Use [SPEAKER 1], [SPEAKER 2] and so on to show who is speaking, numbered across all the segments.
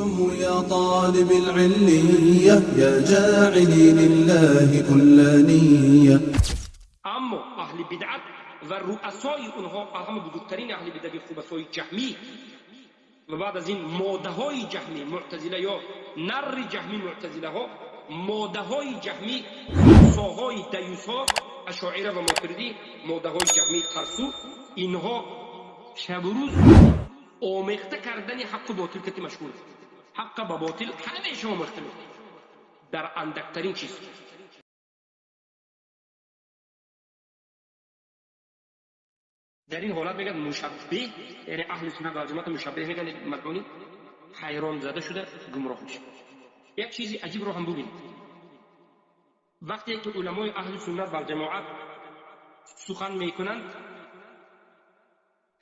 [SPEAKER 1] أنتم يا طالب العلية يا جاعلي لله كل نية.
[SPEAKER 2] اما اهل بدعت و رؤسای اونها، اهم بزرگترین اهل بدعت خبثای جهمی و بعد از این ماده های جهمی معتزله یا نر جهمی معتزله ها، ماده های جهمی خنثاهای دیوس ها اشاعره و ماتریدی، ماده های جهمی ترسو، اینها شب و روز آمیخته کردن حق و باطل کتی مشغول است. حق با باطل همیشه آمیخته می در اندکترین چیز. در این حالت میگن مشبه، یعنی اهل سنت و جماعت مشبه میگن ملعونی حیران زده شده گمراه میشه. یک چیزی عجیب رو هم ببینید، وقتی که علمای اهل سنت و جماعت سخن میکنند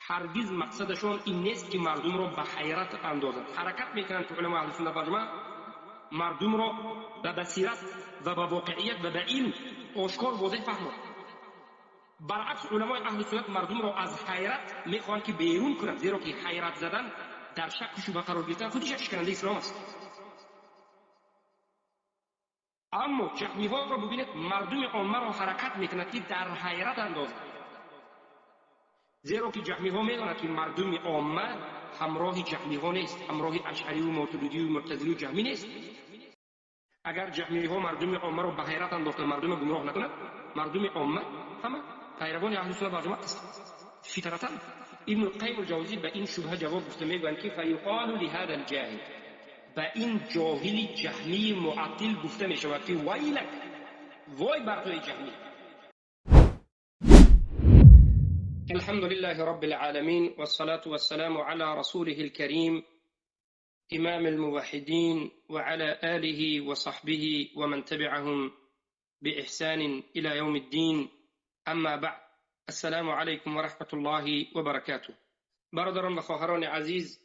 [SPEAKER 2] هرگز مقصدشون این نیست که مردم رو به حیرت اندازند. حرکت میکنند که علمای اهل سنت و جماعت مردم رو به بصیرت و به واقعیت و به علم آشکار واضح فهماند. برعکس علمای اهل سنت مردم را از حیرت میخوان که بیرون کنند، زیرا که حیرت زدن در شک و شبهه قرار گرفتن خودش اشکننده اسلام است. اما جهمی ها را ببینید، مردم عامه را حرکت میکنند که در حیرت اندازند، زیرا که جهمی ها میدانند که مردم عامه همراه جهمی ها نیست، همراه اشعری و ماتریدی و معتزلی و جهمی نیست. اگر جهمی ها مردم عامه را به حیرت انداختند، مردم گمراه نکنند، مردم عامه همه پیروان اهل سنت و جماعت است فطرتا. ابن القیم الجوزی به این شبهه جواب گفته، میگوید که فیقال لهذا الجاهل، به این جاهل جهمی معطل گفته می شود که ویلک، وای بر توی جهمی. الحمد لله رب العالمين والصلاة والسلام على رسوله الكريم إمام الموحدين وعلى آله وصحبه ومن تبعهم بإحسان إلى يوم الدين. اما بعد، السلام علیکم و رحمت الله و برکاته. برادران و خواهران عزیز،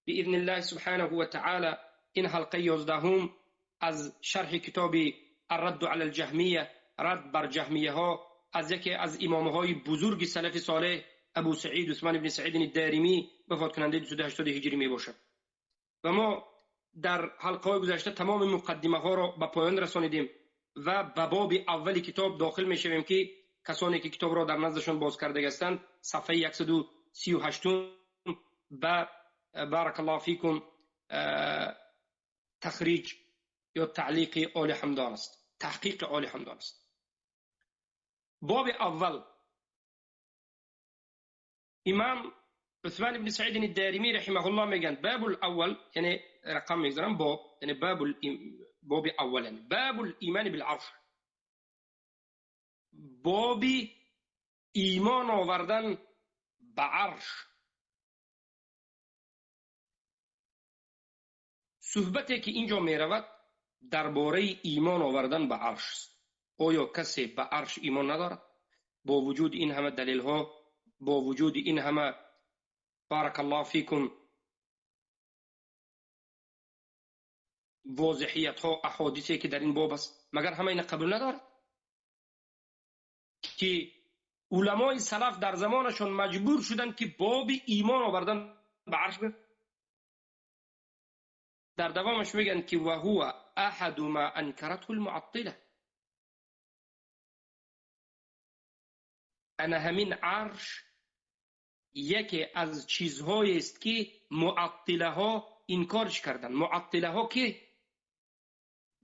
[SPEAKER 2] باذن الله سبحانه و تعالی این حلقه 11 از شرح کتاب الرد علی الجهمیه، رد بر جهمیه ها، از یکی از امامهای بزرگ سلف صالح ابو سعید عثمان بن سعید الدارمی وفات کننده 280 هجری می باشد. و ما در حلقه های گذشته تمام مقدمه ها را به پایان رسانیدیم و به باب اولی کتاب داخل می شویم که کسانی که کتاب را در نزدشان باز کرده هستند صفحه 138 با بارک الله فیکم تخریج یا تعلیق آل حمدان است، تحقیق آل حمدان است. باب اول، امام عثمان بن سعید الدارمی رحمه الله میگن باب الاول، یعنی رقم میذارم باب، یعنی باب اول، یعنی باب الایمان بالعرش، باب ایمان آوردن به عرش. صحبتی که اینجا می رود درباره ایمان آوردن به عرش است. آیا کسی به عرش ایمان ندارد؟ با وجود این همه دلیل ها، با وجود این همه بارک الله فیکم واضحیت ها، احادیثی که در این باب است، مگر همه این قبول ندارد که علمای سلف در زمانشون مجبور شدن که باب ایمان آوردن به عرش به در دوامش میگن که و هو احد ما انکرته المعطله، انا همین عرش یکی از چیزهایی است که معطله ها انکارش کردن. معطله ها که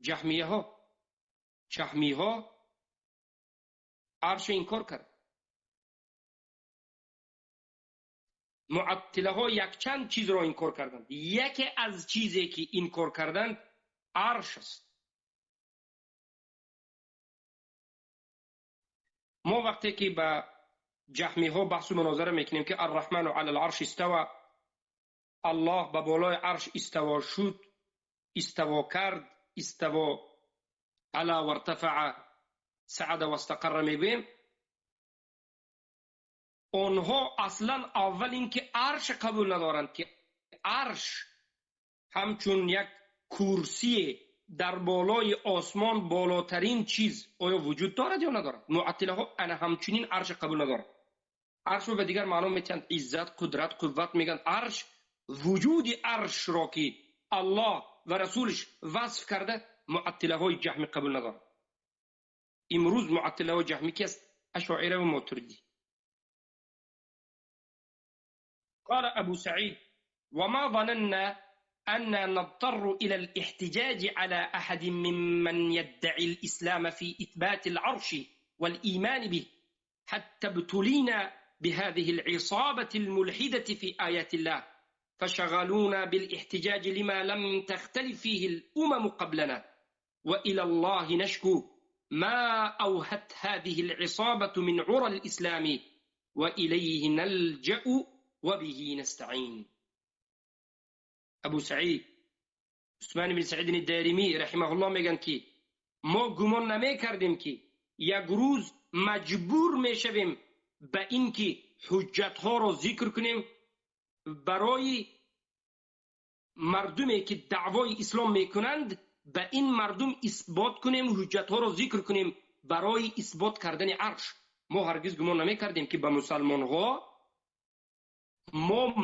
[SPEAKER 2] جهمیه ها عرش انکار کرد. معطله ها یک چند چیز را انکار کردند. یکی از چیزی که انکار کردند عرش است. ما وقتی که با جهمی ها بحث و مناظره میکنیم که الرحمن علی العرش استوى، الله به بالای عرش استوا شد، استوا کرد، استوا علی و ارتفع، صعد و استقر، میگویم آنها اصلا اول اینکه عرش قبول ندارند که عرش همچون یک کرسی در بالای آسمان بالاترین چیز آیا وجود دارد یا ندارد. معطله ها انا همچنین عرش قبول ندارد. عرش رو به دیگر معلوم میتند عزت، قدرت، قوت میگن. عرش، وجود عرش را که الله و رسولش وصف کرده معطله های جهمی قبول نداره. امروز معطله های جهمی کی است؟ اشاعره و ماتریدی. قال ابو سعید وما ظننا أننا نضطر إلى الاحتجاج على أحد ممن يدعي الإسلام في إثبات العرش والإيمان به حتى ابتلينا بهذه العصابة الملحدة في آيات الله فشغلونا بالاحتجاج لما لم تختلف فيه الأمم قبلنا وإلى الله نشكو ما أوهت هذه العصابة من عرى الإسلام وإليه نلجأ وبه نستعين. ابو سعید عثمان بن سعید الدارمی رحمه الله میگن که ما گمان نمیکردیم که یک روز مجبور میشویم به اینکه حجت ها رو ذکر کنیم برای مردمی که دعوای اسلام میکنند، به این مردم اثبات کنیم، حجت ها رو ذکر کنیم برای اثبات کردن عرش. ما هرگز گمان نمیکردیم که به مسلمان ها ما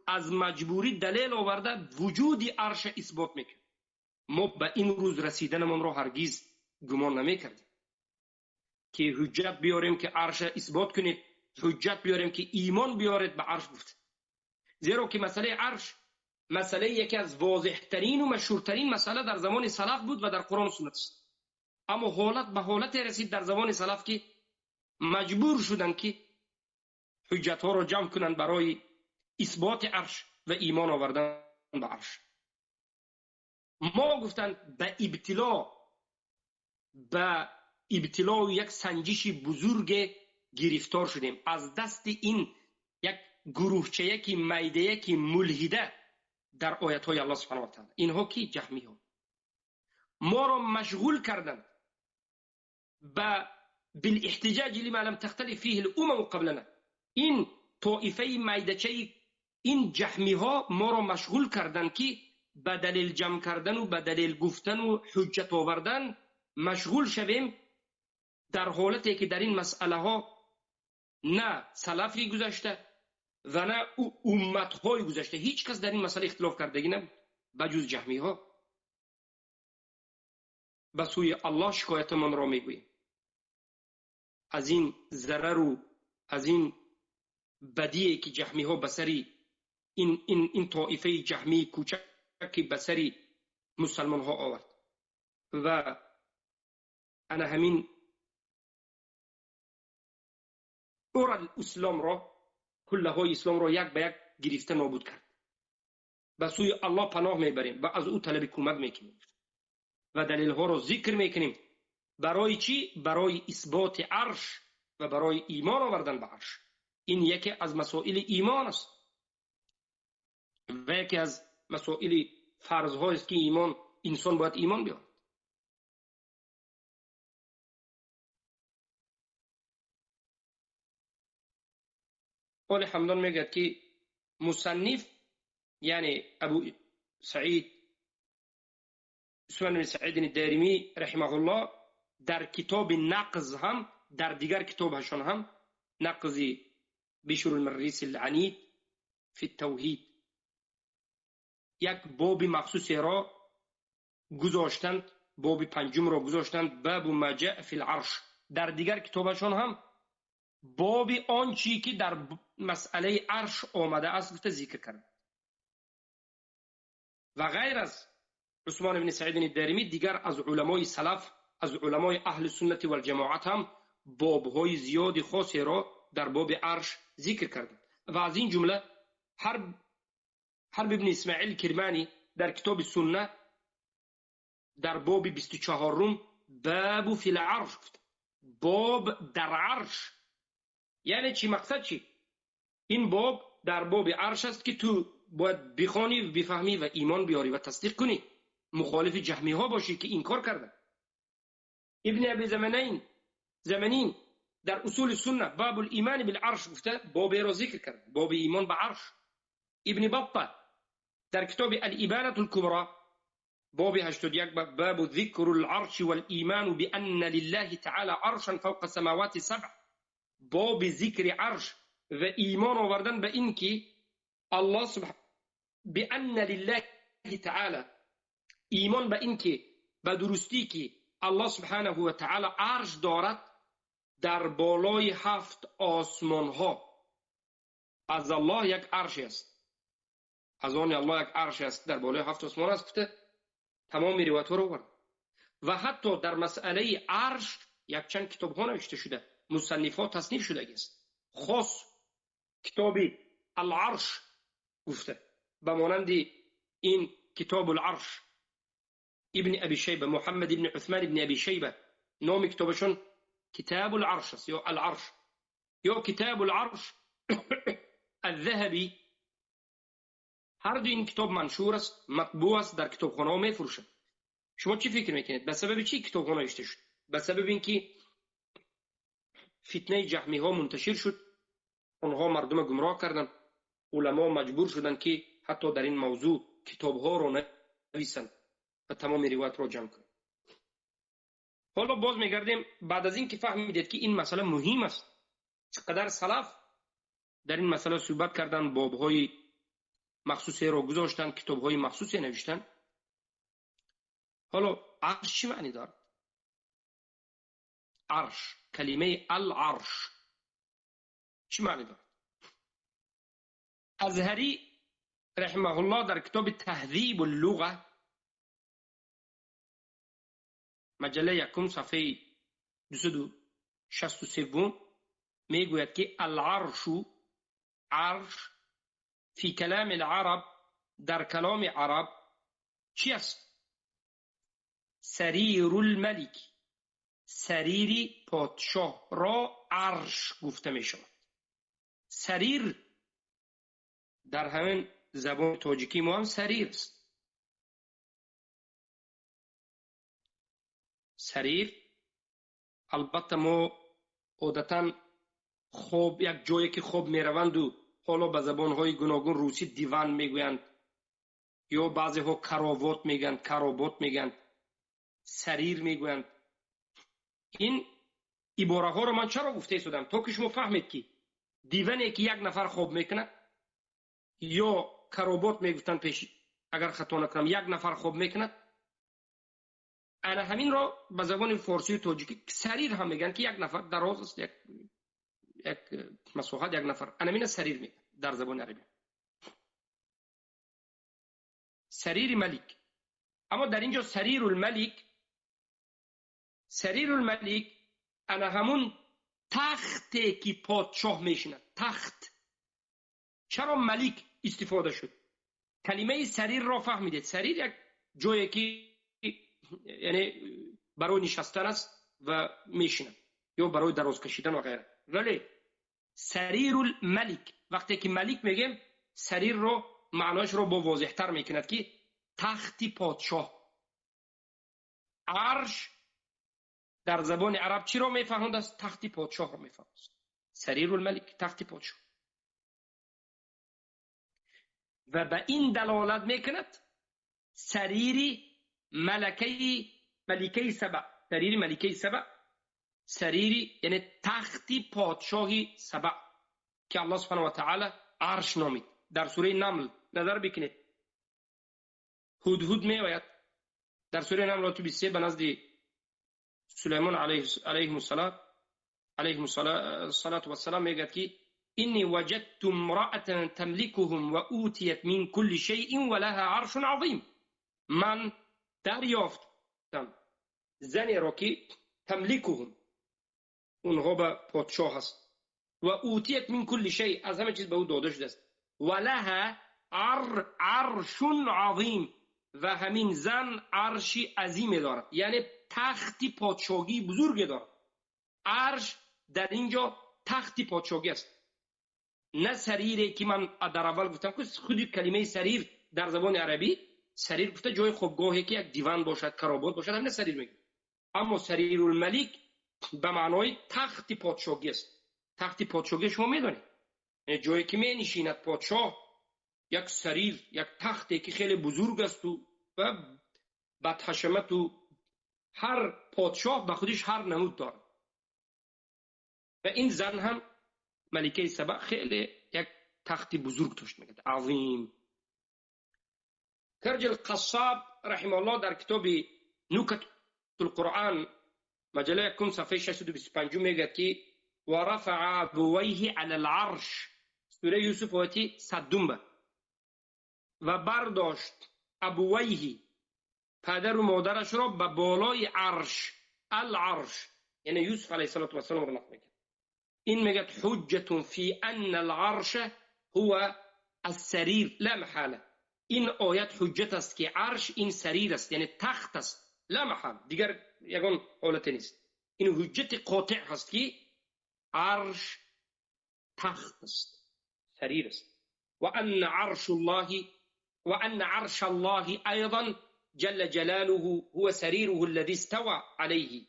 [SPEAKER 2] از مجبوری دلیل آورده وجود عرش اثبات میکنیم. ما به این روز رسیدنمون رو هرگز گمان نمیکردیم که حجت بیاریم که عرش اثبات کنید، حجت بیاریم که ایمان بیارید به عرش گفت. زیرا که مسئله عرش مسئله یکی از واضحترین و مشهورترین مسئله در زمان سلف بود و در قرآن و سنت است. اما حالت به حالت رسید در زمان سلف که مجبور شدن که حجت ها را جمع کنند برای اثبات عرش و ایمان آوردن به عرش. ما گفتند به ابتلا و یک سنجش بزرگ گرفتار شدیم از دست این یک گروهچه یکی میده یکی ملحده در آیت های الله سبحانه و تعالی. اینها کی؟ جهمی ها ما را مشغول کردند بالاحتجاج لما لم تختلف فيه الامم قبلنا. این طائفه میدچه این جهمی ها ما را مشغول کردند که به دلیل جمع کردن و به دلیل گفتن و حجت آوردن مشغول شویم، در حالتی که در این مسئله ها نه سلفی گذشته و نه امت های گذشته هیچ کس در این مسئله اختلاف کردگی نبود بجز جهمی ها. به سوی الله شکایت من را میگوییم از این ضرر و از این بدیه که جهمی ها بسری این طائفه جهمی کوچک که بسری مسلمان ها آورد. و انا همین اورال اسلام را، کله های اسلام را یک به یک گرفته نابود کرد. به سوی الله پناه میبریم و از او طلب کمک میکنیم و دلیل ها را ذکر میکنیم. برای چی؟ برای اثبات عرش و برای ایمان آوردن به عرش. این یکی از مسائل ایمان است و یکی از مسائل فرض ها است که انسان باید ایمان بیارد. قول حمدان میگه که مصنف یعنی ابو سعید عثمان بن سعید الدارمی رحمه الله در کتاب نقض هم در دیگر کتابشان هم نقض بشر المریس العنید فی التوحید یک باب مخصوصی را گذاشتند، باب پنجم را گذاشتند، باب ما جاء فی العرش. در دیگر کتابشان هم باب آنچی که در مسئله عرش آمده است ذکر کرد. و غیر از عثمان بن سعید الدارمی دیگر از علمای سلف، از علمای اهل سنت و الجماعت هم بابهای زیادی خاصی را در باب عرش ذکر کردند. و از این جمله حرب ابن اسماعیل کرمانی در کتاب سنه در باب 24 باب فی العرش گفت. باب در عرش یعنی چی؟ مقصد چی؟ این باب در باب عرش است که تو باید بخوانی و بفهمی و ایمان بیاری و تصدیق کنی، مخالف جهمی ها باشی که این کار کردن. ابن ابی زمانین در اصول سنه باب الایمان بالعرش گفته، باب را ذکر کرد، باب ایمان به عرش. ابن بطه در کتاب الابانه الكبرى باب 81 باب ذکر العرش والایمان بان لله تعالی عرشا فوق السماوات 7 باب ذکر عرش و ایمان آوردن به این که الله سبحانه بان لله تعالی، ایمان به این که به درستی که الله سبحانه و تعالی عرش دارد در بالای 7 آسمان ها. از الله یک عرش است، از آن الله یک عرش است در بالای 7 آسمان است گفته تمام روایت ها رو آورد. و حتی در مسئله عرش یک چند کتاب ها نوشته شده، مصنفات تصنیف شده است. خاص کتاب العرش گفته به مانند این کتاب العرش ابن ابی شیبه، محمد ابن عثمان ابن ابی شیبه، نام کتابشون کتاب العرش است یا العرش یا کتاب العرش الذهبی. هر دو این کتاب منشور است، مطبوع است، در کتابخانه ها میفروشه. شما چی فکر میکنید به سبب چی کتابخانه نوشته شد؟ به سبب اینکه فتنه جهمی ها منتشر شد، اونها مردم گمراه کردند، علما مجبور شدند که حتی در این موضوع کتاب ها رو نویسند و تمام روایت رو جمع کنند. حالا باز میگردیم بعد از این که فهمیدید که این مسئله مهم است، چقدر سلف در این مسئله صحبت کردن، بابهای مخصوصی رو گذاشتن، کتابهای مخصوصی نوشتن. حالا عرش چی معنی دارد؟ عرش، کلمه العرش چی معنی دارد؟ ازهری رحمه الله در کتاب تهذیب اللغه مجله یکم صفحه 263 میگوید که العرش، عرش فی کلام العرب، در کلام عرب چی است؟ سریر الملک، سریری پادشاه را عرش گفته می شود. سریر در همین زبان تاجیکی ما هم سریر است. سریر البته ما عادتا خواب، یک جایی که خواب می روند و حالا به زبانهای گوناگون روسی دیوان میگویند یا بعضی ها کراوات میگن، کرابات میگن، سریر میگویند. این عباره ها رو من چرا گفته ایستادم؟ تا که شما فهمید که دیوانه که یک نفر خواب میکنه یا کرابات میگفتن پیش، اگر خطا نکنم یک نفر خواب میکنه، انا همین را به زبان فارسی و تاجیکی سریر هم میگن که یک نفر دراز است، یک مساحت یک نفر، انا همین سریر میگن در زبان عربی، سریر ملک. اما در اینجا سریر الملک، سریر الملک انا همون تخته که پادشاه میشیند. تخت. چرا ملک استفاده شد؟ کلمه سریر را فهمیدید؟ سریر یک جایی که یعنی برای نشستن است و میشیند یا برای دراز کشیدن و غیره. ولی سریر الملک، وقتی که ملک میگیم سریر رو معناش رو با واضح تر میکند که تخت پادشاه. عرش در زبان عرب چی رو میفهمند است؟ تخت پادشاه رو میفهمند است. سریر الملک، تخت پادشاه. و به این دلالت میکند سریری ملکه سبع، سریری ملکه سبع، سریری یعنی تختی پادشاهی سبع که الله سبحانه و تعالی عرش نامید. در سوره نمل نظر بکنید، هدهد میآید در سوره نمل آیه 23 به نزد سلیمان علیه الصلاة و السلام میگه که اینی وجدت امرأة تملکهم و اوتیت من کل شیء و لها عرش عظیم. من دریافتم زنی را که تملکهم، اونها به پادشاه هست، و اوتیت من کل شیء، از همه چیز به او داده شده است، و لها عرش عظیم، و همین زن عرشی عظیم دارد، یعنی تختی پادشاهی بزرگ دارد. عرش در اینجا تختی پادشاهی است، نه سریری که من در اول گفتم که خودی کلمه سریر در زبان عربی سریر گفته جای خوابگاهی که یک دیوان باشد، کرابات باشد، همین سریر میگه. اما سریر الملک به معنای تخت پادشاهی است. تخت پادشاهی شما میدونید یعنی جایی که می نشیند پادشاه، یک سریر، یک تختی که خیلی بزرگ است و بدحشمت و هر پادشاه به خودش هر نمود دارد. و این زن هم ملکه سبع خیلی یک تخت بزرگ داشت، میگه عظیم. فرج القصاب رحمه الله در کتاب نکت القرآن مجله کم صفحه 625 میگه که و رفع ابویه علی العرش، سوره یوسف آیه 100 و برداشت ابویه پدر و مادرش را به بالای عرش، العرش یعنی یوسف علیه السلام رو نقل میکنه. این میگه حجة فی ان العرش هو السریر لا محاله. این آیت حجت است که عرش این سریر است، یعنی تخت است، لا محاله، دیگر یگان حالت نیست. این حجت قاطع هست که عرش تخت است، سریر است. و ان عرش الله ايضا جل جلاله هو سريره الذي استوى عليه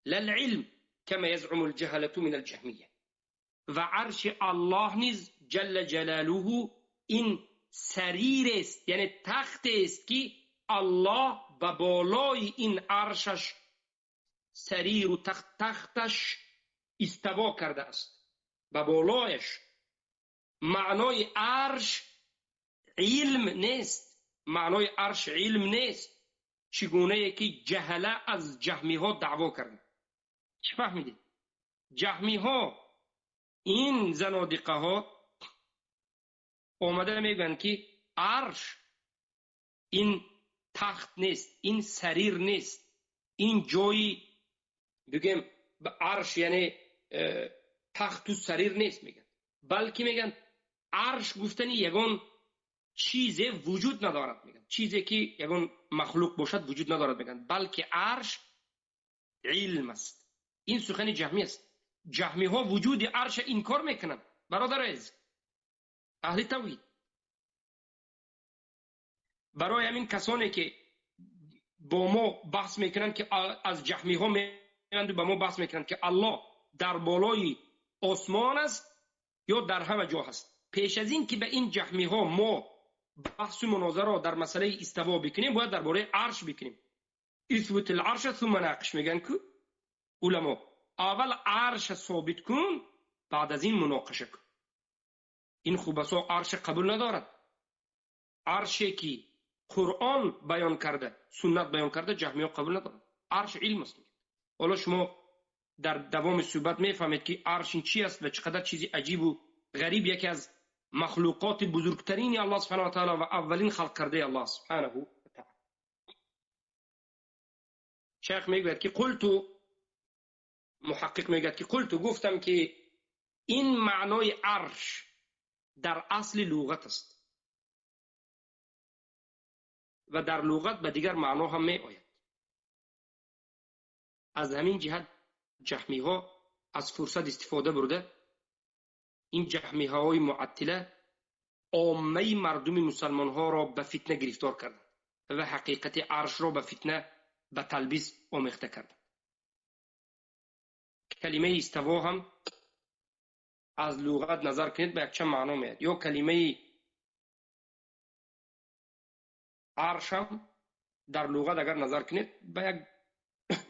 [SPEAKER 2] لا العلم كما يزعم الجهلة من الجهمية. و عرش الله نیز جل جلاله این سریر است، یعنی تخت است که الله به بالای این عرشش، سریر و تختش استوا کرده است، به بالایش. معنای عرش علم نیست، معنای عرش علم نیست، چگونه که جهله از جهمی ها دعوا کردن. چی فهمیدید؟ جهمی ها، این زنادقه ها آمده میگن که عرش این تخت نیست، این سریر نیست، این جایی بگیم عرش یعنی تخت و سریر نیست میگن، بلکه میگن عرش گفتنی یگان چیزی وجود ندارد، میگن چیزی که یگان مخلوق باشد وجود ندارد میگن، بلکه عرش علم است. این سخن جهمی است. جهمی ها وجود عرش انکار میکنن برادر عزیز اهل توحید. برای همین کسانی که با ما بحث میکنن که از جهمی ها میگن با ما بحث میکنن که الله در بالای آسمان است یا در همه جا هست، پیش از این که به این جهمی ها ما بحث و مناظره در مسئله استوا بکنیم باید درباره عرش بکنیم. اثبت العرش ثم ناقش، میگن که علما اول عرش ثابت کن بعد از این مناقشه کن. این خوبسا عرش قبول ندارد. عرشی که قرآن بیان کرده، سنت بیان کرده، جهمی ها قبول ندارد. عرش علم است. حالا شما در دوام صحبت میفهمید که عرش این چی است و چقدر چیزی عجیب و غریب، یکی از مخلوقات بزرگترین الله سبحانه و تعالی و اولین خلق کرده الله سبحانه و تعالی. شیخ میگوید که محقق میگوید که گفتم که این معنای عرش در اصل لغت است و در لغت به دیگر معنا هم می آید. از همین جهت جهمی ها از فرصت استفاده برده، این جهمی های معطله عامه مردم مسلمان ها را به فتنه گرفتار کردند و حقیقت عرش را به فتنه، به تلبیس آمیخته کردند. کلمه استوا هم از لغت نظر کنید به یک چند معنا میاد، یا کلمه عرش هم در لغت اگر نظر کنید به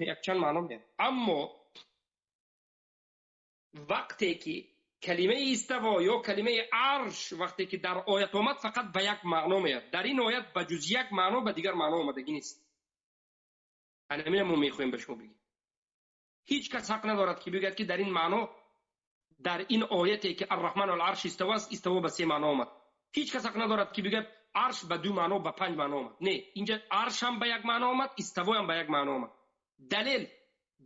[SPEAKER 2] یک چند معنا میاد. اما وقتی که کلمه استوا یا کلمه عرش وقتی که در آیت آمد فقط به یک معنا میاد، در این آیت به جز یک معنا به دیگر معنا آمدگی نیست. همین ما میخوایم به شما بگیم هیچ کس حق ندارد که بگوید که در این معنا، در این آیتی که الرحمن العرش استوا است، استوا به 3 معنا آمد. هیچ کس حق ندارد که بگوید عرش به 2 معنا به 5 معنا آمد. نه، اینجا عرش هم به یک معنا آمد، استوا هم به یک معنا آمد.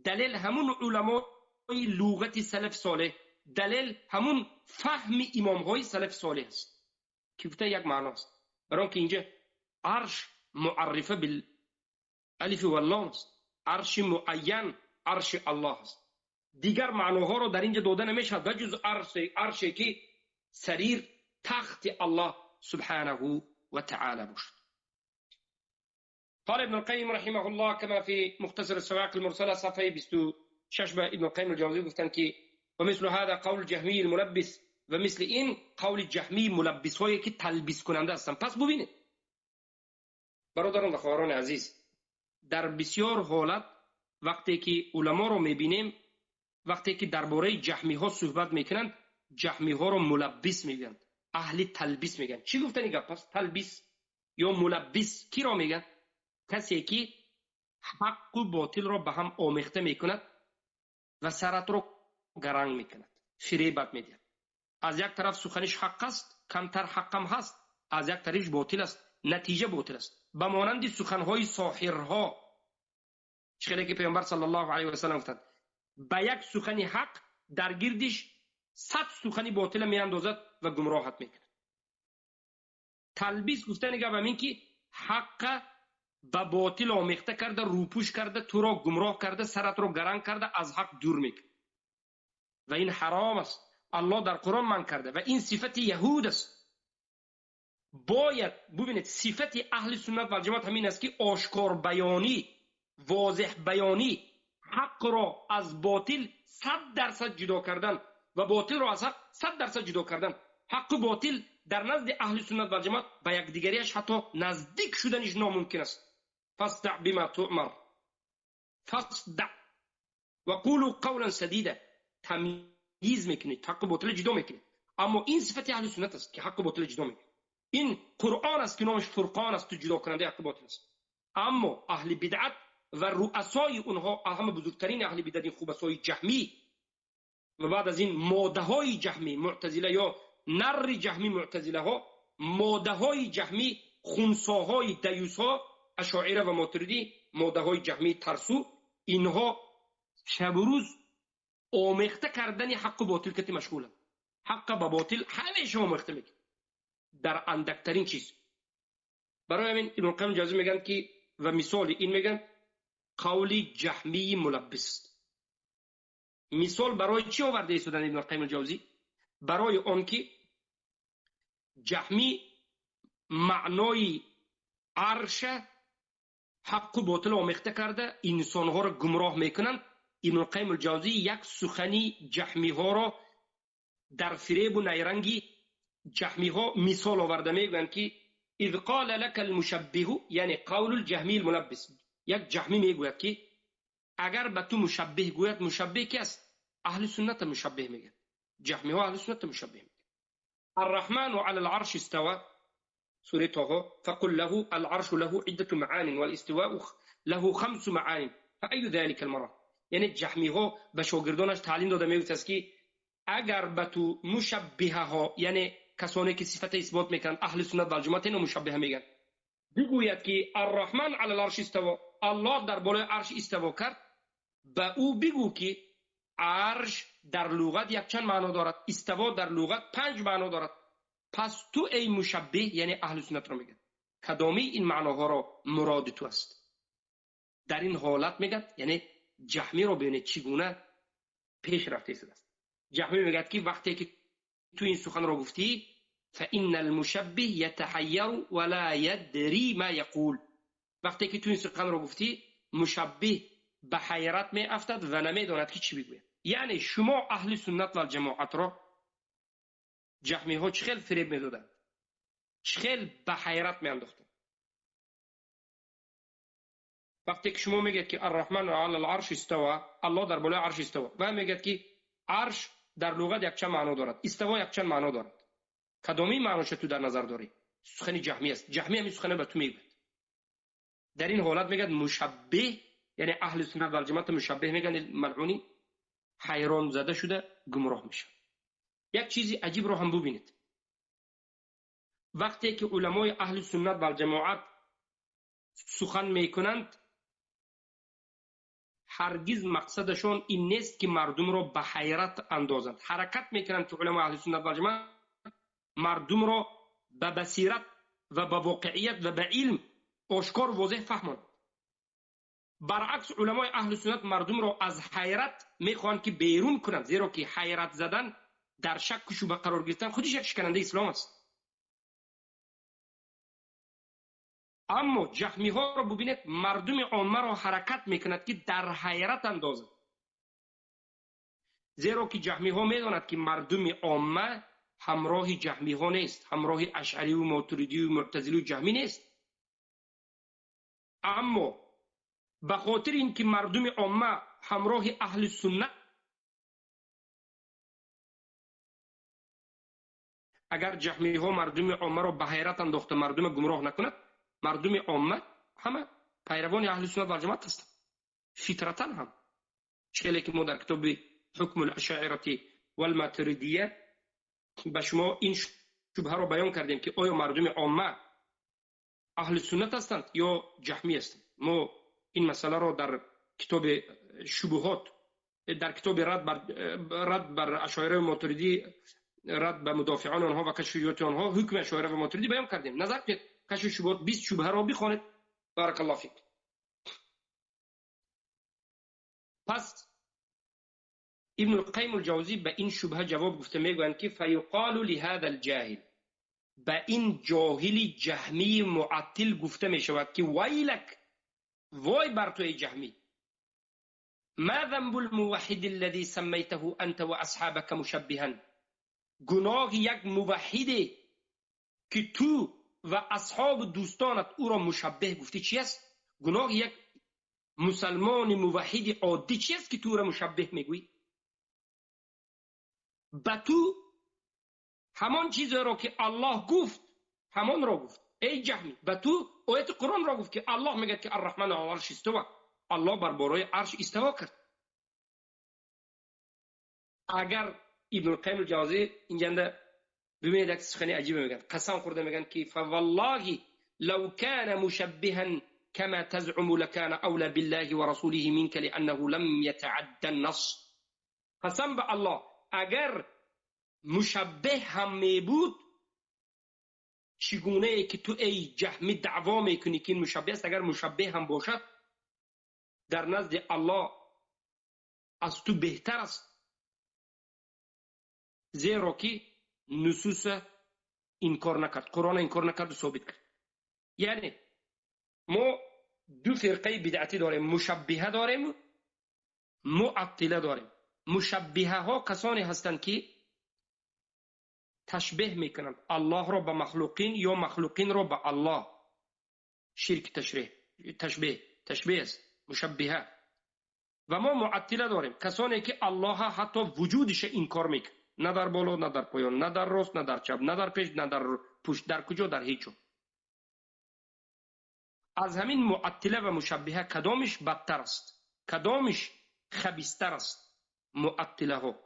[SPEAKER 2] دلیل همون علمای لغت سلف صالح، دلیل همون فهم امام های سلف صالح است که گفته یک معنا است. برای که اینجا عرش معرفه بالالف واللام است، عرش معین عرش الله است. دیگر معناها رو در اینجا داده نمیشه بجز عرشی که سریر تخت الله سبحانه و تعالی باشد. قال ابن القيم رحمه الله كما في مختصر السواق المرسله صفحه 26 به ابن القيم الجوزي گفتن که ومثل هذا قول الجهمي الملبس، و مثل این قول جهمی ملبس هایی که تلبیس کننده هستن. پس ببینید برادران و خواهران عزیز، در بسیار حالت وقتی که علما رو میبینیم، وقتی که درباره جهمی ها صحبت میکنند، جهمی ها رو ملبس میگن، اهل تلبیس میگن. چی گفتن اینجا؟ پس تلبیس یا ملبس کی را میگن؟ کسی که حق و باطل را به هم آمیخته میکند و سرت را گرنگ میکند، فریبت میدهد. از یک طرف سخنش حق است، کمتر حقم هست، از یک طرفش باطل است، نتیجه باطل است. به مانند سخنهای ساحرها، چقدر که پیامبر صلی الله علیه و سلم گفتند به یک سخن حق در گردش 100 سخن باطل میاندازد و گمراهت میکند. تلبیس گفتن که همین که حق به باطل آمیخته کرده، روپوش کرده، تو را گمراه کرده، سرت را گرنگ کرده، از حق دور میکنه و این حرام است. الله در قرآن من کرده و این صفت یهود است. باید ببینید صفت اهل سنت و جماعت همین است که آشکار بیانی، واضح بیانی، حق را از باطل 100% جدا کردن و باطل را از حق 100% جدا کردن. حق و باطل در نزد اهل سنت و جماعت به یکدیگریش حتی نزدیک شدنش ناممکن است. فاصدع بما تؤمر، فاصدع و قولوا قولا سدیدا. تمییز میکنید، حق و باطل جدا میکنید. اما این صفت اهل سنت است که حق و باطل جدا میکنید. این قرآن است که نامش فرقان است، تو جدا کننده حق و باطل است. اما اهل بدعت و رؤسای اونها، همه بزرگترین اهل بدعت خوبسای جهمی و بعد از این ماده های جهمی معتزله یا نر جهمی معتزله ها، ماده های جهمی خنثاهای دیوسا اشاعره و ماتریدی، ماده های جهمی ترسو، اینها شب و روز آمیخته کردن حق و باطل کتی مشغولند. حق با باطل همیشه آمیخته میکنن در اندکترین چیز. برای همین ابن القیم الجوزی میگن که و مثال این میگن قول جهمی ملبس. مثال برای چی آورده ایستادن ابن القیم الجوزی؟ برای آن که جهمی معنای عرش حق و باطل آمیخته کرده، انسانها را گمراه میکنند. ابن القیم الجوزی یک سخنی جهمی ها را در فریب و نیرنگی جهمی ها مثال آورده میگن که اذ قال لك المشبه، یعنی قول الجهمی الملبس. یک جهمی میگوید که اگر به تو مشبه گوید، مشبه کی است؟ اهل سنت مشبه میگن. جهمی ها اهل سنت مشبه میگن. الرحمن على العرش استوى، سوره طه، فقل له العرش له عدة معان والاستواء له 5 معان فأي ذلك المراد. یعنی جهمی ها به شاگردانش تعلیم داده میگوید که اگر به تو مشبه ها، یعنی کسانی که صفت اثبات میکنند، اهل سنت و جماعت اینو مشبه میگن، بگوید که الرحمن علی العرش استوى، الله در بالای عرش استوا کرد، به او بگو که عرش در لغت یک چند معنا دارد، استوا در لغت 5 معنا دارد. پس تو ای مشبه، یعنی اهل سنت رو میگن، کدامی این معناها را مراد تو است؟ در این حالت میگن، یعنی جهمی رو ببینید چگونه پیش رفته است. جهمی میگه که وقتی که تو این سخن را گفتی فإن المشبه يتحير ولا يدري ما يقول، وقتی که تو این سخن را گفتی مشبه به حیرت می افتد و نمیداند که چی بگوید. یعنی شما اهل سنت و جماعت را جهمی ها چخیل فریب می دادند، چخیل به حیرت می انداختند. وقتی که شما میگید که الرحمن علی العرش استوى، الله در بالای عرش استوا، و میگید که عرش در لغت یک چند معنا دارد، استوا یک چند معنا دارد، کدامی معناش تو در نظر داری؟ سخن جهمی است. جهمی همین سخن به تو میگوید. در این حالت میگه مشبه، یعنی اهل سنت و جماعت مشبه میگن ملعونی، حیران زده شده، گمراه میشه. یک چیزی عجیب رو هم ببینید، وقتی که علمای اهل سنت و جماعت سخن میکنند، هرگز مقصدشون این نیست که مردم رو به حیرت اندازند. حرکت میکنند که علمای اهل سنت و جماعت مردم را به بصیرت و به واقعیت و به علم آشکار و واضح فهمند. برعکس علمای اهل سنت مردم را از حیرت میخوان که بیرون کنند، زیرا که حیرت زدن، در شک و شبهه قرار گرفتن خودش یک شکننده اسلام است. اما جهمی ها را ببینید، مردم عامه را حرکت میکند که در حیرت اندازد، زیرا که جهمی ها میداند که مردم عامه همراه جهمی ها نیست، همراه اشعری و ماتریدی و معتزلی و جهمی نیست. اما به خاطر اینکه مردم عامه همراه اهل سنت، اگر جهمی ها مردم عامه را به حیرت انداخته، مردم گمراه نکند، مردم عامه همه پیروان اهل سنت و جماعت هستند فطرتا هم. چه که ما در کتاب حکم الاشاعره و الماتریدیه به شما این شبهه رو بیان کردیم که آیا مردم عامه اهل سنت هستند یا جهمی هستند. ما این مسئله رو در کتاب شبهات، در کتاب رد بر اشاعره و ماتریدی، رد به مدافعان آنها و کشف شبهات آنها، حکم اشاعره و ماتریدی بیان کردیم. نظر کنید کشف شبهات 20 شبهه رو بخونید. بارک الله فیک. پس ابن القیم الجوزی به این شبهه جواب گفته، میگویند که فیقال لهذا الجاهل، به این جاهلی جهمی معطل گفته می شود که ویلک، وای بر توی جهمی، ما ذنب الموحد الذي سمیته انت و اصحابك مشبها، گناه یک موحده که تو و اصحاب دوستانت او را مشبه گفتی چی است؟ گناه یک مسلمان موحد عادی چی است که تو را مشبه میگویی؟ به تو همان چیزی را که الله گفت همان را گفت. ای جهمی، به تو آیت قرآن را گفت که الله میگه که الرحمن علی العرش استوى، الله بر بالای عرش استوا کرد. اگر ابن القیم الجوزی اینجا ببینید یک سخنی عجیبه میگن، قسم خورده میگن که فوالله لو كان مشبها كما تزعم لكان اولى بالله ورسوله منك لانه لم يتعد النص. قسم به الله اگر مشبه هم می بود، چگونه ای که تو ای جهمی دعوا میکنی که این مشبه است، اگر مشبه هم باشد در نزد الله از تو بهتر است، زیرا که نصوص انکار نکرد، قرآن انکار نکرد و ثابت کرد. یعنی ما دو فرقه بدعتی داریم، مشبهه داریم، معطله داریم. مشبهه ها کسانی هستند که تشبیه میکنند الله را به مخلوقین یا مخلوقین را به الله. شرک تشبیه است، مشبهه. و ما معطله داریم، کسانی که الله حتی وجودش انکار میکنه، نه در بالا نه در پایان، نه در راست نه در چپ، نه در پیش نه در پشت، در کجا؟ در هیچ جا. از همین معطله و مشبهه کدامش بدتر است؟ کدامش خبیث‌تر است؟ معطله ها،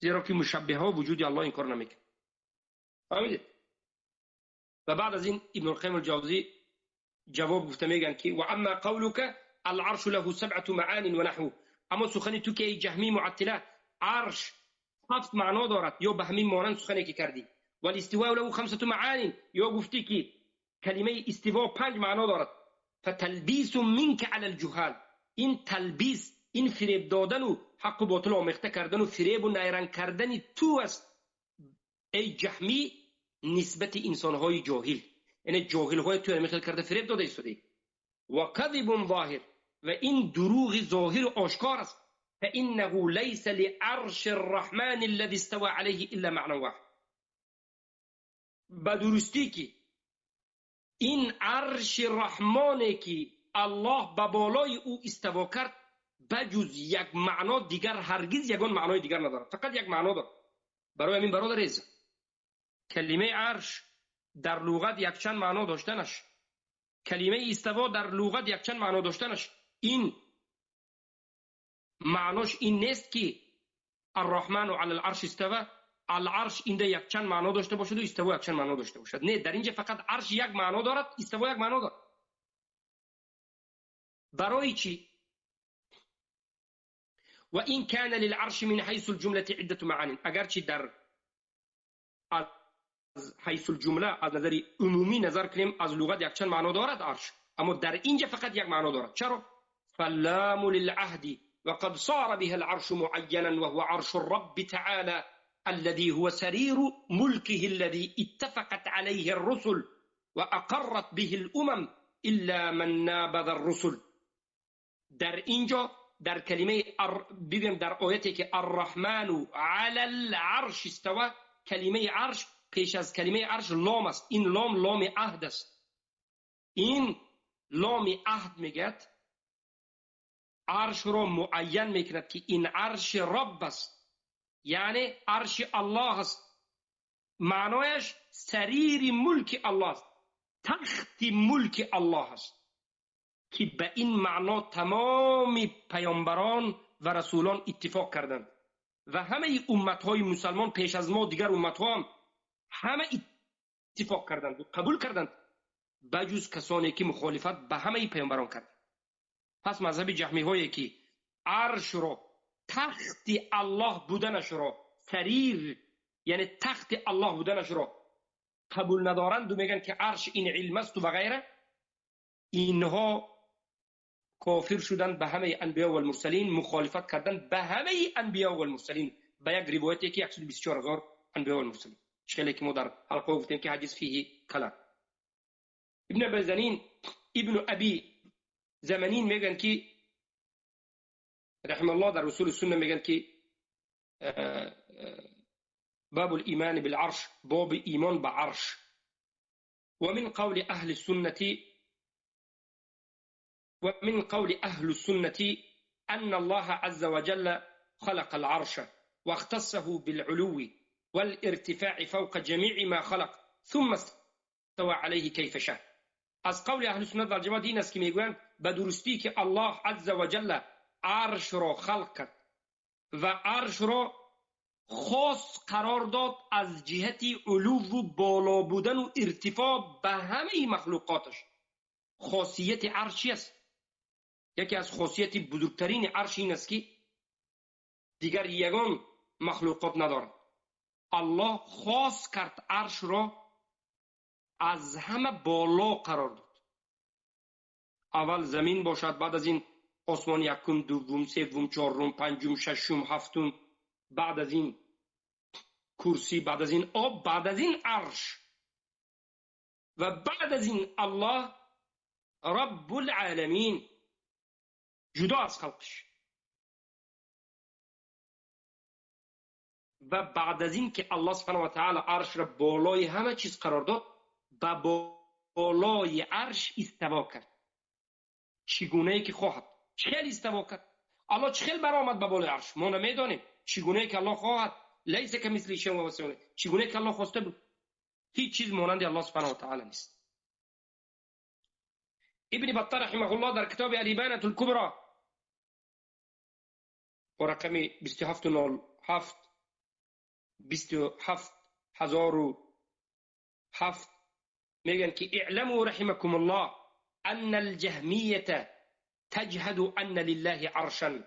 [SPEAKER 2] زیرا که مشبهه ها وجود الله انکار نمیکنه. فهمیدید؟ و بعد از این ابن القیم الجوزی جواب گفته میگن که و اما قولك العرش له 7 معان و نحو، اما سخنی تو که جهمی معطله عرش 7 معنا دارد یا به همین مانند سخنی که کردی، و الاستواء له 5 معان، یا گفتی که کلمه استوا 5 معنا دارد، فتلبیس منك على الجهال، این تلبیس، این فریب دادن و حق و باطل آمیخته کردن و فریب و نیرنگ کردن تو است ای جهمی نسبت انسانهای جاهل. یعنی جاهل های تو میخواد کرده فریب داده ایستاده. و کذب ظاهر، و این دروغ ظاهر و آشکار است. فانه ليس لعرش الرحمن الذي استوى عليه الا معنى واحد، بدرستی که این عرش رحمانی که الله به بالای او استوا کرد بجز یک معنا دیگر هرگز یگان معنای دیگر ندارد، فقط یک معنا دارد. برای همین برادر عزیز، کلمه عرش در لغت یک چند معنا داشتنش، کلمه استوا در لغت یک چند معنا داشتنش، این معناش این نیست که الرحمن علی العرش استوا، العرش اینجا یک چند معنا داشته باشد و استوا یک چند معنا داشته باشد. نه، در اینجا فقط عرش یک معنا دارد، استوا یک معنا دارد. برای چی؟ و این کان للعرش من حیث الجمله عده معانی، اگرچه در از حیث الجمله از نظر عمومی نظر کنیم از لغت یک چند معنا دارد عرش، اما در اینجا فقط یک معنا دارد. چرا؟ فلام للعهد وقد صار به العرش معينا وهو عرش الرب تعالى الذي هو سرير ملكه الذي اتفقت عليه الرسل وأقرت به الأمم إلا من نابذ الرسل. در اینجا در کلمه ببینیم در آیتی که الرحمن علی العرش استوى، کلمه عرش پیش از کلمه عرش لام است. این لام عهد است. این لام عهد میگه عرش را معین میکند که این عرش رب است، یعنی عرش الله است. معنایش سریر ملک الله است. تخت ملک الله است که به این معنا تمام پیامبران و رسولان اتفاق کردند و همه امتهای مسلمان پیش از ما دیگر امتها هم همه اتفاق کردند و قبول کردند بجز کسانی که مخالفت به همه پیامبران کردند. پس مذهب جهمی هایی که عرش را تخت الله بودنش را سریر یعنی تخت الله بودنش را قبول ندارند و میگن که عرش این علم است و غیره، اینها کافر شدند به همه انبیا و المرسلین، مخالفت کردند به همه انبیا و المرسلین. به یک روایتی که 124,000 انبیا و المرسلین، چیزی که ما در حلقه گفتیم که حدیث فیه کلام. ابن ابی زمانین میگن که رحم الله در رسول السنه میگن که باب الایمان بالعرش، باب ایمان به عرش. ومن قول أهل السنة أن الله عز وجل خلق العرش واختصه بالعلو والارتفاع فوق جميع ما خلق ثم استوى عليه كيف شاء. از قول اهل سنت و الجماعه دین است که میگویند به درستی که الله عز وجل عرش را خلق کرد و عرش را خاص قرار داد از جهت علو و بالا بودن و ارتفاع به همه مخلوقاتش. خاصیت عرشی است. یکی از خاصیت بزرگترین عرش این است که دیگر یگان مخلوقات ندارد. الله خاص کرد عرش را از همه بالا قرار داد. اول زمین باشد، بعد از این آسمان یکم، دوم، سوم، چهارم، پنجم، ششم، هفتم، بعد از این کرسی، بعد از این آب، بعد از این عرش و بعد از این الله رب العالمین جدا از خلقش. و بعد از این که الله سبحانه و تعالی عرش را بالای همه چیز قرار داد، به بالای عرش استوا کرد. چگونه ای که خواهد. چخیل استوا کرد. الله چخیل برآمد به بالای عرش ما نمیدانیم. چگونه ای که الله خواهد، لیس کمثله شیء و هو السمیع البصیر. چگونه ای که الله خواسته بود. هیچ چیز مانند الله سبحانه و تعالی نیست. ابن بطال رحمه الله در کتاب الابانة الكبرى و رقم 2707 27007 میگن که اعلموا رحمكم الله ان الجهمیه تجهد ان لله عرشا.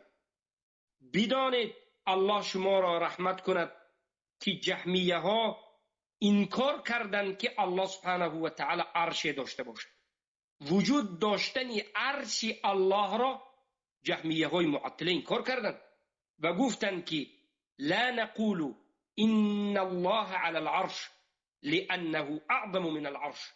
[SPEAKER 2] بدانید الله شما را رحمت کند که جهمیه ها انکار کردند که الله سبحانه و تعالی عرش داشته باشد. وجود داشتن عرش الله را جهمیه های معطله انکار کردند و گفتند که لا نقول ان الله على العرش لانه اعظم من العرش.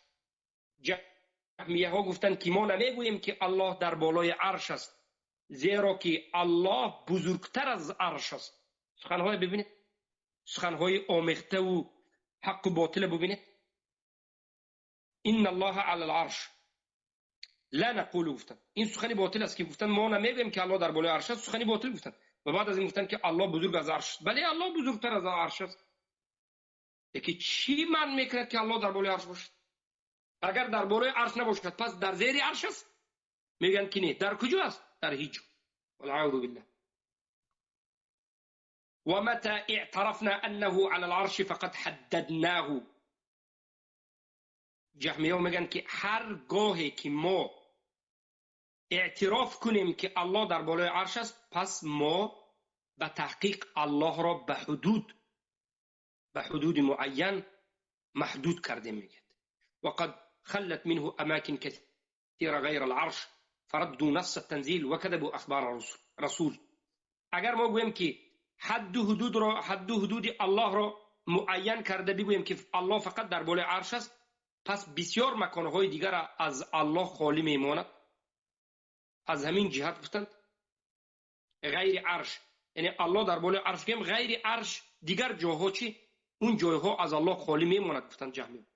[SPEAKER 2] جهمیه ها گفتند که ما نمیگوییم که الله در بالای عرش است زیرا که الله بزرگتر از عرش است. سخنهای ببینید، سخنهای آمیخته و حق و باطل ببینید. ان الله على العرش لا نقول گفتن این سخنی باطل است که گفتن ما نمیگیم که الله در بالای عرش است. سخنی باطل گفتن و بعد از این گفتن که الله بزرگ از عرش است. بله الله بزرگتر از عرش است. یکی چی من میکند که الله در بالای عرش باشد؟ اگر در بالای عرش نباشد پس در زیر عرش است؟ میگن که نه. در کجا است؟ در هیچ جا. والعیاذ بالله. ومتى اعترفنا انه على العرش فقد حددناه. جهمیه میگن که هر گاهی که ما اعتراف کنیم که الله در بالای عرش است پس ما به تحقیق الله را به حدود معین محدود کردیم. میگه وقد خلت منه اماکن كثيره غیر العرش فردوا نص التنزيل وكذبوا اخبار رسول. اگر ما گوییم که حد و حدود الله را معین کرده بگوییم که الله فقط در بالای عرش است پس بسیار مکانهای دیگر از الله خالی میماند. از همین جهت گفتند غیر عرش یعنی الله در بالای عرش گیم غیر عرش دیگر جاها چی؟ اون جایها از الله خالی میماند گفتند جهمیه.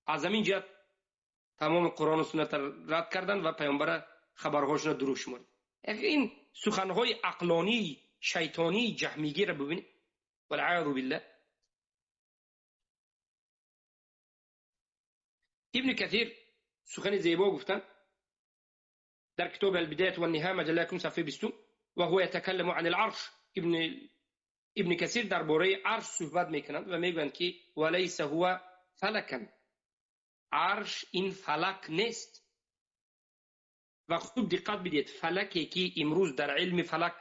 [SPEAKER 2] از همین جهت تمام قرآن و سنت رد کردند و پیامبر خبرهاشون دروغ شمرد. این سخنهای عقلانی شیطانی جهمیگی را ببینید. والعیاذ بالله. ابن کثیر سخن زیبا گفتن در کتاب البدایه و النهایه مجله یکم صفحه 20 و هو يتكلم عن العرش. ابن کثیر درباره عرش صحبت میکنند و میگویند که وليس هو فلکا، عرش این فلک نیست. و خوب دقت بدید، فلکی که امروز در علم فلک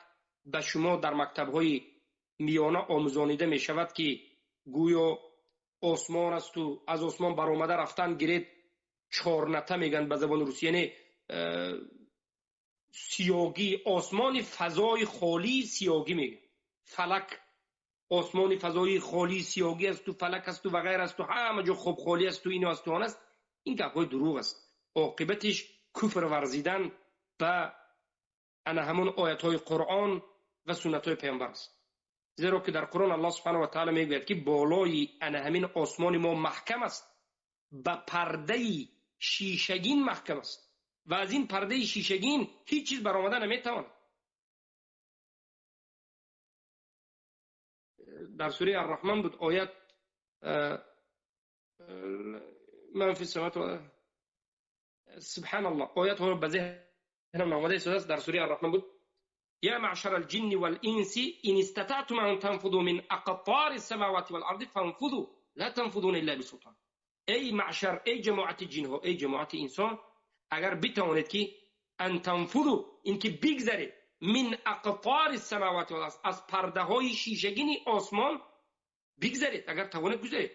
[SPEAKER 2] به شما در مکتب‌های میانه آموزانیده می شود که گویا آسمان است و از آسمان برآمده رفتن گرید چارنته میگن به زبان روسی، یعنی سیاگی، آسمان فضای خالی سیاگی میگن. فلک آسمان فضای خالی سیاگی است و فلک است و غیر است و همه جا خوب خالی است و این است و آن است. این گپ‌های دروغ است. عاقبتش کفر ورزیدن به همون آیات‌های قرآن و سنت‌های پیامبر است. زیرا که در قرآن الله سبحانه و تعالی میگوید که بالای همین آسمان ما محکم است، به پرده شیشگین محکم است و از این پرده شیشگین هیچ چیز برآمده نمیتواند. در سوره الرحمن بود آیت من فی السماوات سبحان الله، آیت ها رو به ذهنم ناماده است. در سوره الرحمن بود یا معشر الجن والانس ان استطعتم ان تنفذوا من اقطار السماوات والارض فانفذوا لا تنفذون الا بسلطان. ای معشر، ای جماعت جن ها، ای جماعت انسان، اگر بتوانید که ان تنفذوا، این که بگذرید، من اقطار السماوات والارض، از پرده های شیشگین آسمان بگذرید، اگر توانید گذرید.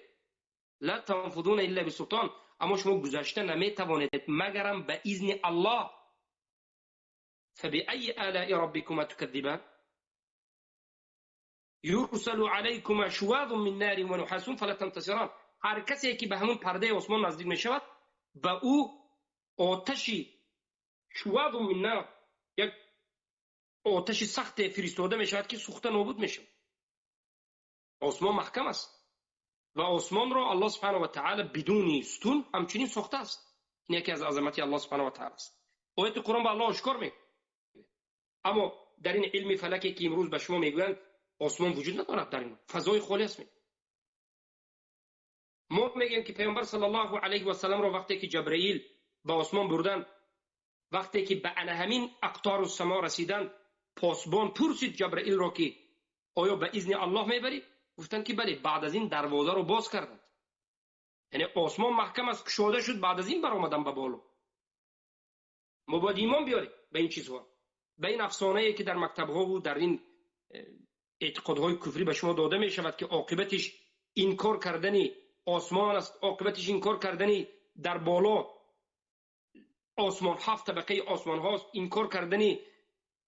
[SPEAKER 2] لا تنفذون الا بسلطان، اما شما گذشته نمیتوانید مگرم به اذن الله. فبأي آلاء ربكما تكذبان يرسل عليكما شواظ من نار ونحاس فلا تنتصران. هر کسی که به همون پرده آسمان نزدیک می شود به او آتشی شواظ من نار، یک آتش سخت فرستاده می شود که سوخته نابود می شود. آسمان محکم است و آسمان را الله سبحانه و تعالی بدون ستون همچنین ساخته است. این یکی از عظمت الله سبحانه و تعالی است. آیت قرآن به الله آشکار میکنه. اما در این علم فلکی که امروز به شما میگویند آسمان وجود ندارد، در این فضای خالی است. ما میگیم که پیامبر صلی الله علیه و سلم را وقتی که جبرئیل به آسمان بردن، وقتی که به همین اقطار السما رسیدن، پاسبان پرسید جبرئیل را که آیا به اذن الله میبری؟ گفتند که بله. بعد از این دروازه رو باز کردند، یعنی آسمان محکم است، گشاده شد. بعد از این برآمدن به بالا. ما باید ایمان بیاریم به این چیزها، به این افسانه‌ای که در مکتب‌ها و در این اعتقادهای کفری به شما داده می شود که عاقبتش انکار کردن آسمان است، عاقبتش انکار کردن در بالا آسمان، 7 طبقه آسمان هاست، انکار کردن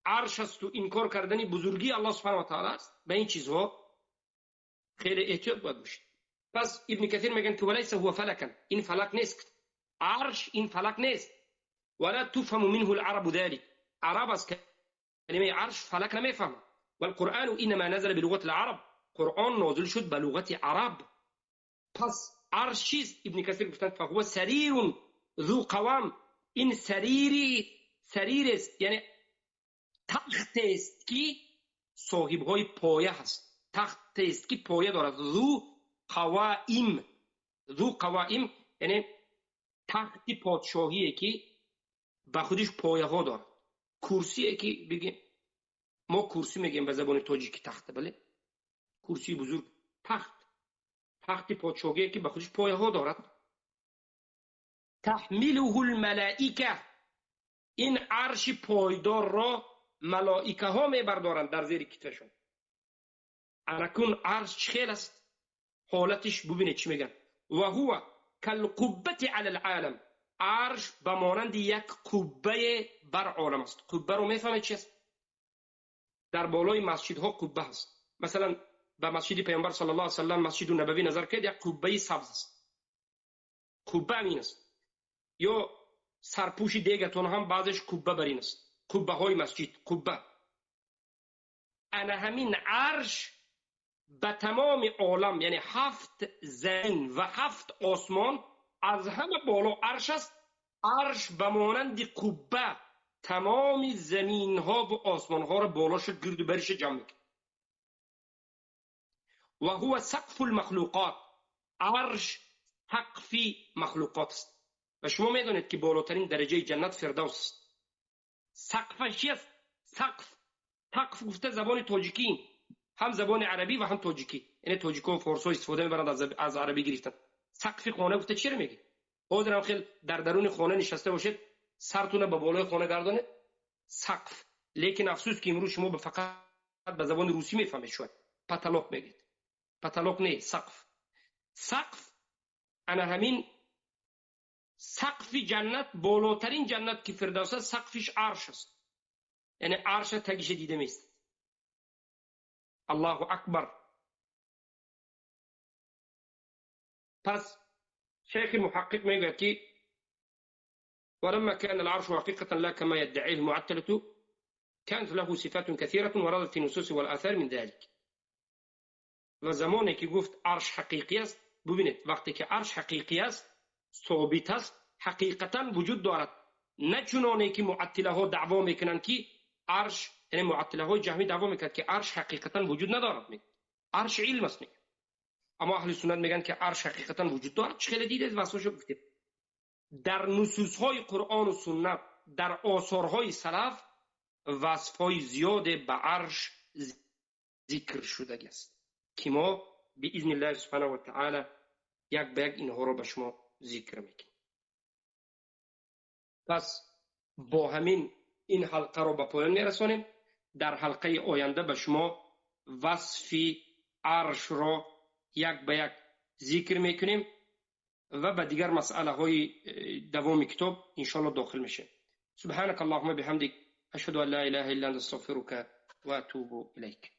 [SPEAKER 2] عرش است و انکار کردن بزرگی الله سبحانه و تعالی است. به این چیزها خیلی احتیاط باید باشید. پس ابن کثیر میگن که ولیس هو فلکا، این فلک نیست، عرش این فلک نیست. ولا تفهم منه العرب ذلك، عرب از کلمه عرش فلک نمیفهم. والقرآن انما نزل بلغت العرب، قرآن نازل شد به لغت عرب. پس عرش چیست؟ ابن کثیر گفتند فهو سریر ذو قوام، این سریر است، یعنی تخت است که صاحب های پایه هست، تخت است که پایه دارد. ذو قوائم یعنی تخت پادشاهیه که به خودش پایه ها دارد. کرسیه که بگیم، ما کرسی میگیم به زبان تاجیکی تخت، بله، کرسی بزرگ، تخت پادشاهیه که به خودش پایه ها دارد. تحمله الملائکه، این عرش پایدار را ملائکه ها میبردارند در زیر کتفشون. الکون عرش چخیل است، حالتش ببینید چی میگن. و هو کالقبه علی العالم، عرش به مانند یک قبه بر عالم است. قبه رو میفهمید چی است؟ در بالای مسجدها قبه هست. مثلا به مسجد پیامبر صلی الله علیه و سلم، مسجد نبوی نظر کرد، یک قبه سبز است. قبه این است. یا سرپوش دیگتون هم بعضش قبه برین است. قبه های مسجد، قبه. همین عرش به تمام عالم، یعنی 7 زمین و 7 آسمان، از همه بالا عرش است. عرش به مانند قبه تمام زمین ها و آسمان ها را بالاش گرد و برش جمع میکنه. و هو سقف المخلوقات، عرش سقف مخلوقات است. و شما میدونید که بالاترین درجه جنت فردوس است. سقفش چیست؟ سقف گفته زبان تاجیکی، هم زبان عربی و هم تاجیکی، یعنی تاجیکا و فارسی استفاده میبرند از عربی گرفتن. سقف خانه گفته چی میگی؟ حاضرم خیلی در درون خانه نشسته باشید، سرتون به بالای خانه گردانید، سقف. لیکن افسوس که امروز شما فقط به زبان روسی میفهمید، شاید پاتالوک میگید. پاتالوک نه، سقف انا همین سقف جنت، بالاترین جنت که فردوس است، سقفش عرش است، یعنی عرش تگش دیده میست. الله اکبر. پس شیخ محقق میگه که ولما كان العرش حقيقة لا كما يدعيه المعتلة كانت له صفات كثيرة وردت في النصوص والآثار من ذلك. و زمانی که گفت عرش حقیقی است، ببینید وقتی که عرش حقیقی است، ثابت است، حقیقتا وجود دارد، نه چنانه که معطله ها دعوا میکنند که عرش، یعنی معطله های جهمی دعوا میکنند که عرش حقیقتا وجود ندارد. میگه عرش علم است، میگه. اما اهل سنت میگن که عرش حقیقتا وجود دارد. چه دیدید واسه گفتید در نصوص های قرآن و سنت، در آثارهای سلف وصفهای زیاد به عرش ذکر شده است که ما باذن الله سبحانه و تعالی یک به یک اینها رو به شما ذکر میکنیم. پس با همین این حلقه رو به پایان میرسانیم. در حلقه آینده به شما وصف عرش را یک به یک ذکر میکنیم و به دیگر مسئله های دوام کتاب انشاءالله داخل میشه. سبحانك اللهم بحمدك اشهد ان لا اله الا انت استغفرك و اتوب الیک.